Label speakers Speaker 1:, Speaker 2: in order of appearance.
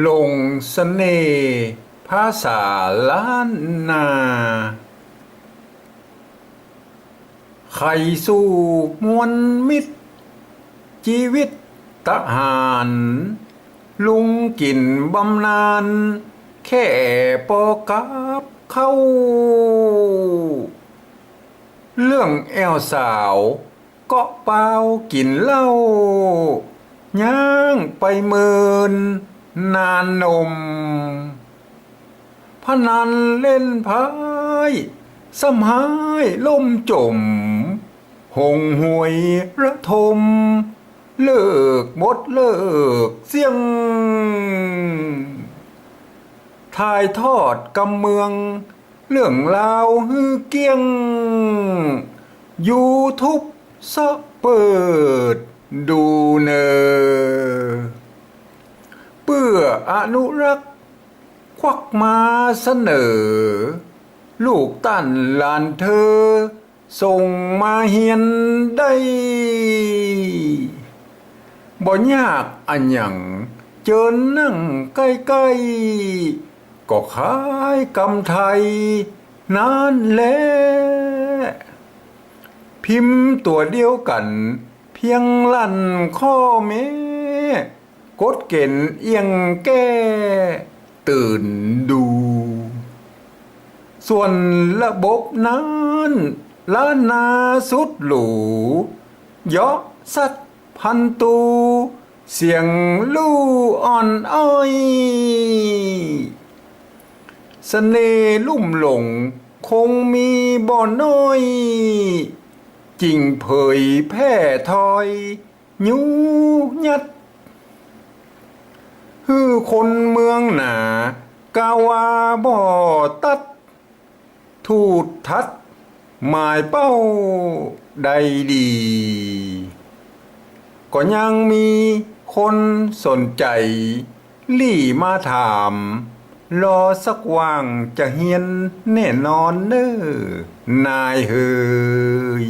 Speaker 1: ลงเสน่ห์ภาษาล้านนาใครสู้มวลมิตรชีวิตทหารลุงกินบำนาญแค่ปอกับเข้าเรื่องแอวสาวก็เปล่ากินเหล้าย่างไปเมินนานนมพนันเล่นพายสำหายล่มจมหงหวยระทมเลิกหมดเลิกเสียงถ่ายทอดกำเมืองเรื่องราวฮือเกี้ยงยูทูบซะเปิดดูเนอเพื่ออนุรักษ์ควักมาเสนอลูกตั้นหลานเธอส่งมาเฮียนได้บ่ยากอันหยังเจิญนั่งใกล้ๆก็ขายกำไทยนานแลพิมพ์ตัวเดียวกันเพียงลั่นข้อแม้กดเกณฑ์เอียงแก้ตื่นดูส่วนระบบนั้นล้านนาสุดหรูยกสัดพันตูเสียงลู่อ่อนอ้อยเสน่ห์ลุ่มหลงคงมีบ่อน้อยจริงเผยแพร่ทอยยูยัดฮือคนเมืองหนากาวาบ่อตัดทูดทัดหมายเป้าใดดีก็ยังมีคนสนใจลี่มาถามรอสักว่างจะเฮียนแน่นอนเน้อนายเฮย